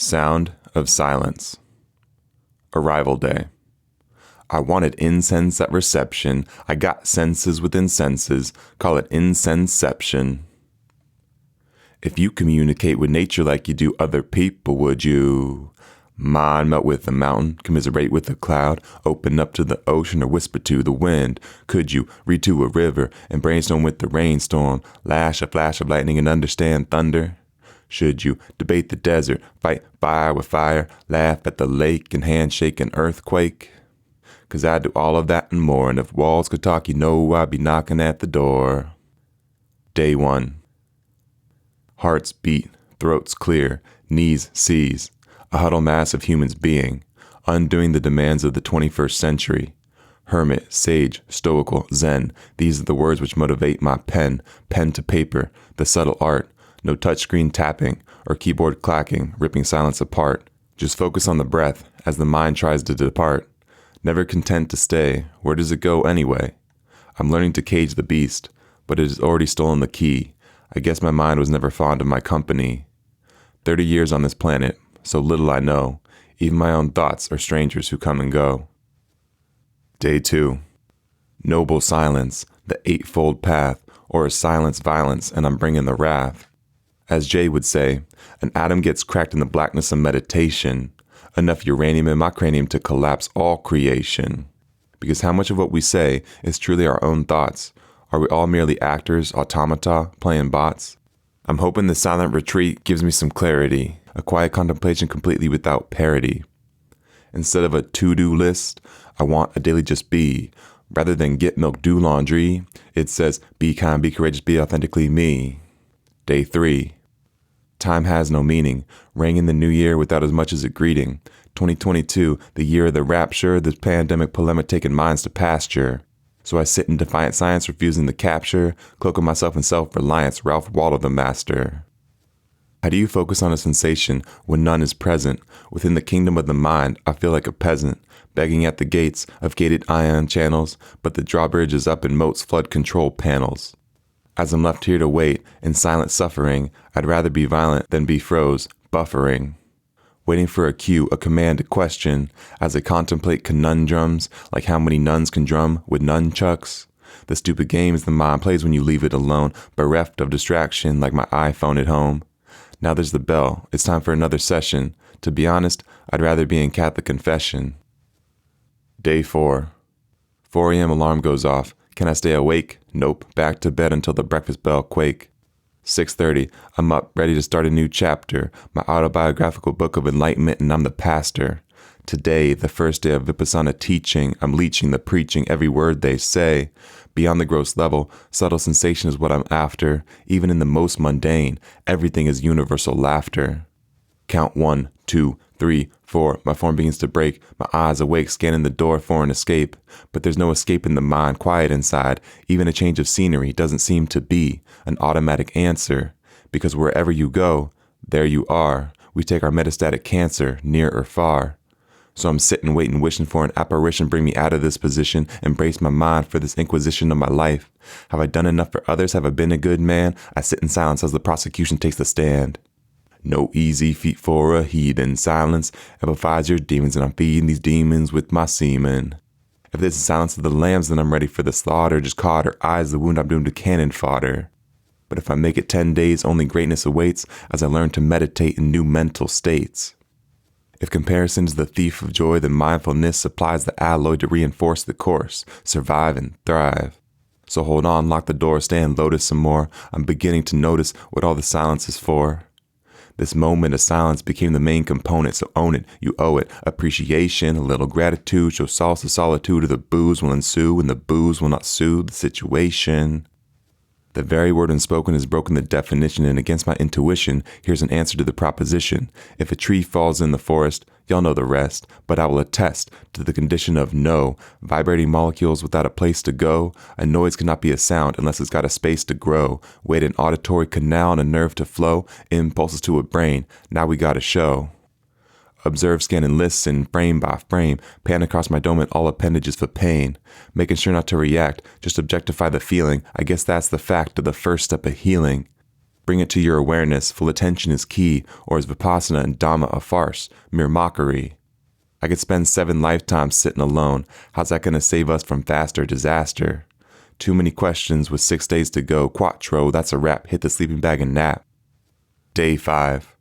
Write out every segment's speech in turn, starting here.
Sound of silence. Arrival day. I wanted incense at reception. I got senses within senses. Call it incenception. If you communicate with nature like you do other people, would you mind melt with the mountain, commiserate with the cloud, open up to the ocean or whisper to the wind? Could you read to a river and brainstorm with the rainstorm, lash a flash of lightning and understand thunder? Should you debate the desert, fight fire with fire, laugh at the lake and handshake an earthquake? 'Cause I'd do all of that and more, and if walls could talk, you know I'd be knocking at the door. Day 1. Hearts beat, throats clear, knees seize, a huddle mass of humans being, undoing the demands of the 21st century. Hermit, sage, stoical, zen, these are the words which motivate my pen to paper, the subtle art. No touchscreen tapping or keyboard clacking, ripping silence apart. Just focus on the breath as the mind tries to depart. Never content to stay, where does it go anyway? I'm learning to cage the beast, but it has already stolen the key. I guess my mind was never fond of my company. 30 years on this planet, so little I know. Even my own thoughts are strangers who come and go. Day 2. Noble silence, the eightfold path, or is silence violence and I'm bringing the wrath? As Jay would say, an atom gets cracked in the blackness of meditation. Enough uranium in my cranium to collapse all creation. Because how much of what we say is truly our own thoughts? Are we all merely actors, automata, playing bots? I'm hoping the silent retreat gives me some clarity, a quiet contemplation completely without parody. Instead of a to-do list, I want a daily just be. Rather than get milk, do laundry, it says be kind, be courageous, be authentically me. Day 3. Time has no meaning, rang in the new year without as much as a greeting. 2022, the year of the rapture, the pandemic polemic taking minds to pasture. So I sit in defiant science, refusing the capture, cloaking myself in self-reliance, Ralph Waldo the master. How do you focus on a sensation when none is present? Within the kingdom of the mind, I feel like a peasant, begging at the gates of gated ion channels, but the drawbridge is up in moats flood control panels. As I'm left here to wait, in silent suffering, I'd rather be violent than be froze, buffering. Waiting for a cue, a command, a question, as I contemplate conundrums, like how many nuns can drum with nunchucks. The stupid games the mind plays when you leave it alone, bereft of distraction like my iPhone at home. Now there's the bell, it's time for another session. To be honest, I'd rather be in Catholic confession. Day 4. 4 a.m. alarm goes off. Can I stay awake? Nope. Back to bed until the breakfast bell quake. 6:30. I'm up, ready to start a new chapter. My autobiographical book of enlightenment, and I'm the pastor. Today, the first day of Vipassana teaching, I'm leeching the preaching, every word they say. Beyond the gross level, subtle sensation is what I'm after. Even in the most mundane, everything is universal laughter. Count 1, 2, 3, 4. My form begins to break. My eyes awake, scanning the door for an escape. But there's no escape in the mind, quiet inside. Even a change of scenery doesn't seem to be an automatic answer. Because wherever you go, there you are. We take our metastatic cancer, near or far. So I'm sitting, waiting, wishing for an apparition, bring me out of this position, embrace my mind for this inquisition of my life. Have I done enough for others? Have I been a good man? I sit in silence as the prosecution takes the stand. No easy feat for a heathen. Silence amplifies your demons, and I'm feeding these demons with my semen. If this is silence of the lambs, then I'm ready for the slaughter. Just caught her eyes, the wound, I'm doomed to cannon fodder. But if I make it 10 days, only greatness awaits as I learn to meditate in new mental states. If comparison is the thief of joy, then mindfulness supplies the alloy to reinforce the course, survive and thrive. So hold on, lock the door, stay and lotus some more. I'm beginning to notice what all the silence is for. This moment of silence became the main component, so own it, you owe it. Appreciation, a little gratitude, show solace of solitude, or the booze will ensue, and the booze will not soothe the situation. The very word unspoken has broken the definition, and against my intuition, here's an answer to the proposition. If a tree falls in the forest, y'all know the rest, but I will attest to the condition of no, vibrating molecules without a place to go. A noise cannot be a sound unless it's got a space to grow. Wait, an auditory canal and a nerve to flow, impulses to a brain, now we got a show. Observe, scan, and listen, frame by frame, pan across my dome and all appendages for pain. Making sure not to react, just objectify the feeling. I guess that's the fact of the first step of healing. Bring it to your awareness, full attention is key, or is Vipassana and Dhamma a farce, mere mockery? I could spend 7 lifetimes sitting alone. How's that going to save us from faster disaster? Too many questions with 6 days to go. Quattro, that's a wrap. Hit the sleeping bag and nap. Day 5.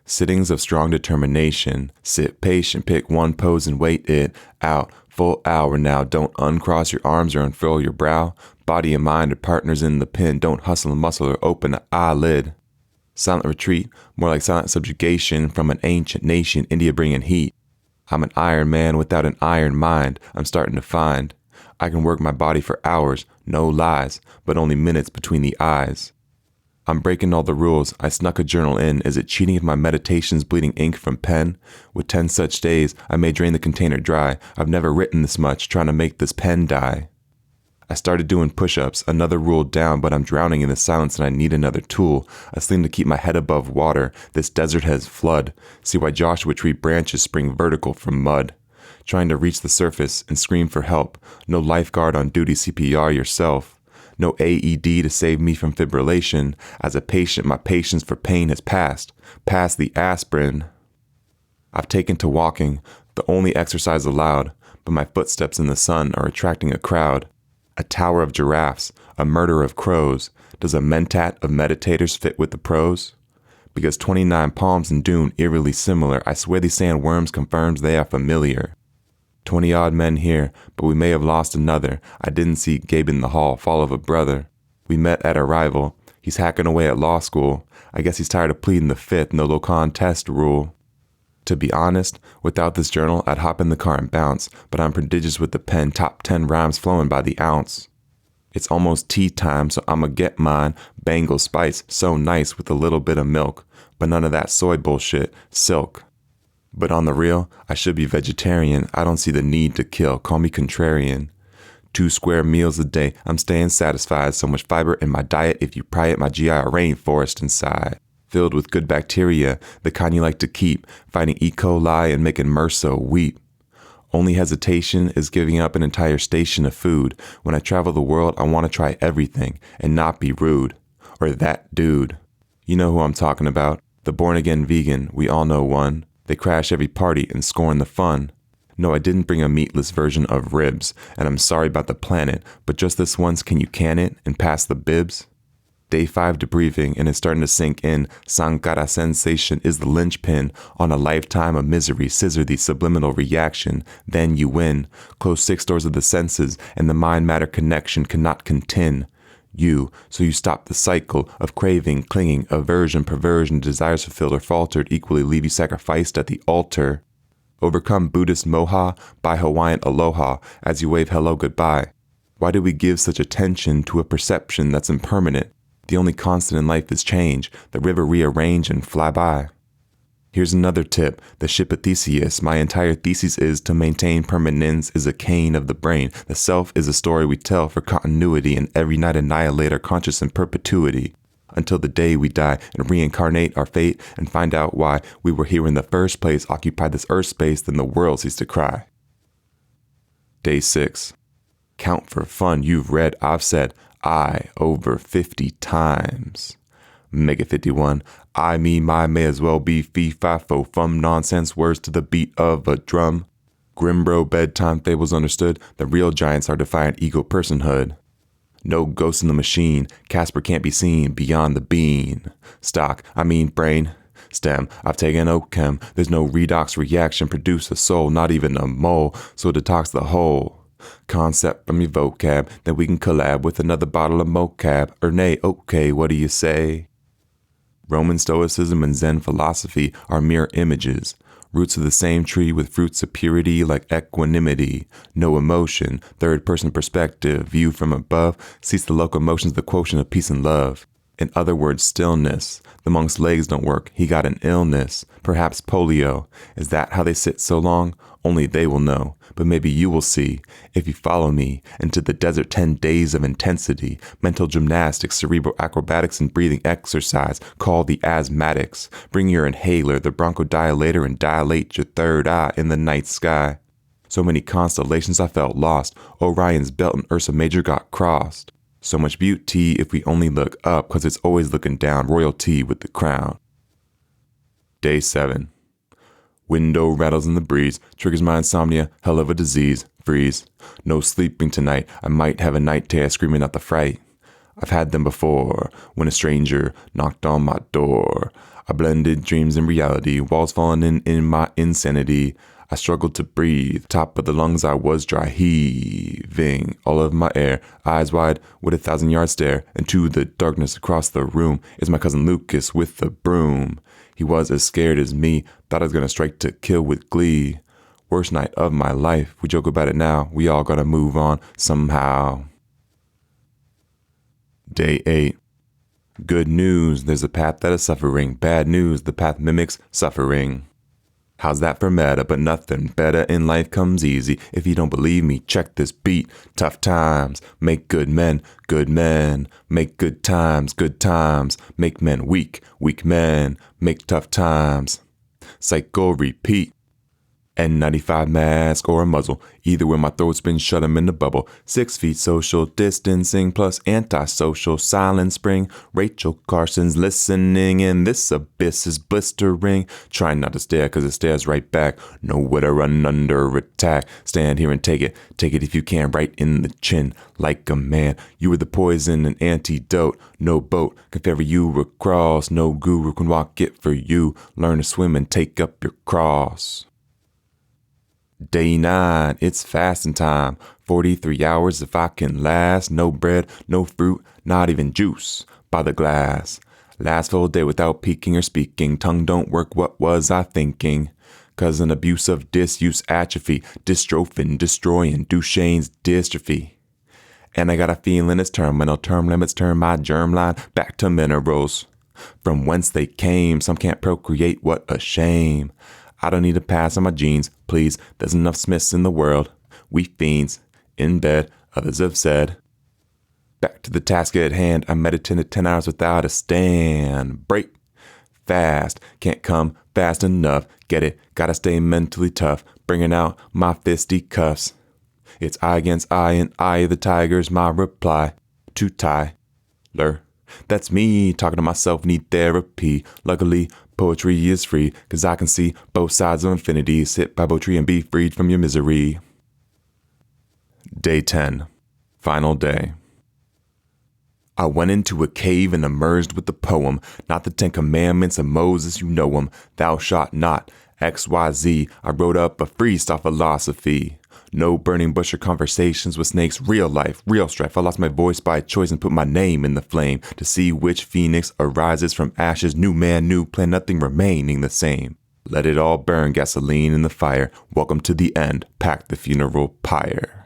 Sittings of strong determination. Sit patient, pick one pose and wait it out. Full hour now. Don't uncross your arms or unfurl your brow. Body and mind are partners in the pen. Don't hustle a muscle or open an eyelid. Silent retreat, more like silent subjugation from an ancient nation. India bringing heat. I'm an iron man without an iron mind. I'm starting to find I can work my body for hours, no lies, but only minutes between the eyes. I'm breaking all the rules. I snuck a journal in. Is it cheating if my meditation's bleeding ink from pen? With 10 such days, I may drain the container dry. I've never written this much, trying to make this pen die. I started doing push-ups, another rule down, but I'm drowning in the silence and I need another tool. A sling to keep my head above water. This desert has flood. See why Joshua tree branches spring vertical from mud. Trying to reach the surface and scream for help. No lifeguard on duty, CPR yourself. No AED to save me from fibrillation. As a patient, my patience for pain has passed. Past the aspirin. I've taken to walking, the only exercise allowed, but my footsteps in the sun are attracting a crowd. A tower of giraffes, a murder of crows. Does a mentat of meditators fit with the pros? Because 29 palms in Dune eerily similar, I swear these sandworms confirms they are familiar. 20 odd men here, but we may have lost another. I didn't see Gabe in the hall, fall of a brother. We met at arrival. He's hacking away at law school. I guess he's tired of pleading the fifth, no low contest rule. To be honest, without this journal, I'd hop in the car and bounce, but I'm prodigious with the pen, top 10 rhymes flowing by the ounce. It's almost tea time, so I'ma get mine. Bengal spice, so nice with a little bit of milk, but none of that soy bullshit, silk. But on the real, I should be vegetarian. I don't see the need to kill, call me contrarian. 2 square meals a day, I'm staying satisfied. So much fiber in my diet, if you pry it, my GI a rainforest inside. Filled with good bacteria, the kind you like to keep, fighting E. coli and making MRSA weep. Only hesitation is giving up an entire station of food. When I travel the world, I want to try everything and not be rude. Or that dude. You know who I'm talking about. The born-again vegan, we all know one. They crash every party and scorn the fun. No, I didn't bring a meatless version of ribs, and I'm sorry about the planet, but just this once, can you can it and pass the bibs? Day 5 debriefing, and it's starting to sink in. Sankara sensation is the linchpin on a lifetime of misery. Scissor the subliminal reaction, then you win. Close 6 doors of the senses, and the mind-matter connection cannot contend you, so you stop the cycle of craving, clinging, aversion, perversion, desires fulfilled or faltered, equally leave you sacrificed at the altar. Overcome Buddhist moha by Hawaiian aloha as you wave hello goodbye. Why do we give such attention to a perception that's impermanent? The only constant in life is change. The river rearrange and fly by. Here's another tip. The ship of Theseus. My entire thesis is to maintain permanence is a cane of the brain. The self is a story we tell for continuity and every night annihilate our conscious in perpetuity. Until the day we die and reincarnate our fate and find out why we were here in the first place, occupy this earth space, then the world cease to cry. Day 6. Count for fun. You've read, I've said, I over 50 times. Mega 51. I, me, my may as well be fee, fi, fo, fum, nonsense words to the beat of a drum. Grimbro bedtime fables understood. The real giants are defiant ego personhood. No ghost in the machine. Casper can't be seen beyond the bean. Stock, I mean brain. Stem, I've taken Ochem. There's no redox reaction. Produce a soul, not even a mole. So detox the whole concept from your vocab. Then we can collab with another bottle of mocap. Or nay, okay, what do you say? Roman Stoicism and Zen philosophy are mere images. Roots of the same tree with fruits of purity like equanimity. No emotion, third-person perspective, view from above, sees the locomotions, the quotient of peace and love. In other words, stillness. The monk's legs don't work. He got an illness. Perhaps polio. Is that how they sit so long? Only they will know. But maybe you will see, if you follow me, into the desert 10 days of intensity, mental gymnastics, cerebral acrobatics, and breathing exercise, called the asthmatics. Bring your inhaler, the bronchodilator, and dilate your third eye in the night sky. So many constellations I felt lost. Orion's belt and Ursa Major got crossed. So much beauty if we only look up, 'cause it's always looking down, royalty with the crown. Day 7. Window rattles in the breeze, triggers my insomnia, hell of a disease, freeze. No sleeping tonight, I might have a night terror screaming out the fright. I've had them before, when a stranger knocked on my door. I blended dreams and reality, walls falling in my insanity. I struggled to breathe, top of the lungs I was dry heaving, all of my air, eyes wide with 1,000-yard stare. Into the darkness across the room is my cousin Lucas with the broom. He was as scared as me, thought I was gonna strike to kill with glee. Worst night of my life, we joke about it now, we all gotta move on somehow. Day 8. Good news, there's a path that is suffering. Bad news, the path mimics suffering. How's that for meta? But nothing better in life comes easy. If you don't believe me, check this beat. Tough times make good men, good men. Make good times, make men weak, weak men. Make tough times. Cycle repeat. N95 mask or a muzzle. Either way, my throat's been shut, I'm in the bubble. 6 feet social distancing plus antisocial silent spring. Rachel Carson's listening and this abyss is blistering. Try not to stare 'cause it stares right back. Nowhere to run under attack. Stand here and take it if you can, right in the chin like a man. You were the poison and antidote. No boat can ferry you across. No guru can walk it for you. Learn to swim and take up your cross. Day 9, it's fasting time. 43 hours if I can last. No bread, no fruit, not even juice by the glass. Last full day without peeking or speaking. Tongue don't work, what was I thinking? 'Cause an abuse of disuse atrophy. Dystrophin, destroying Duchenne's dystrophy. And I got a feeling it's terminal. Term limits turn my germline back to minerals. From whence they came, some can't procreate, what a shame. I don't need to pass on my genes, please. There's enough Smiths in the world. We fiends, in bed, others have said. Back to the task at hand, I meditated 10 hours without a stand. Break, fast, can't come fast enough. Get it, gotta stay mentally tough. Bringing out my fisticuffs. It's eye against eye and eye of the tiger's my reply to Tyler. That's me, talking to myself, need therapy. Luckily, poetry is free, 'cause I can see both sides of infinity. Sit by poetry and be freed from your misery. Day 10. Final day. I went into a cave and emerged with the poem. Not the 10 Commandments of Moses, you know 'em. Thou shalt not, XYZ. I wrote up a freestyle philosophy. No burning bush or conversations with snakes. Real life, real strife. I lost my voice by choice and put my name in the flame. To see which phoenix arises from ashes. New man, new plan, nothing remaining the same. Let it all burn, gasoline in the fire. Welcome to the end, pack the funeral pyre.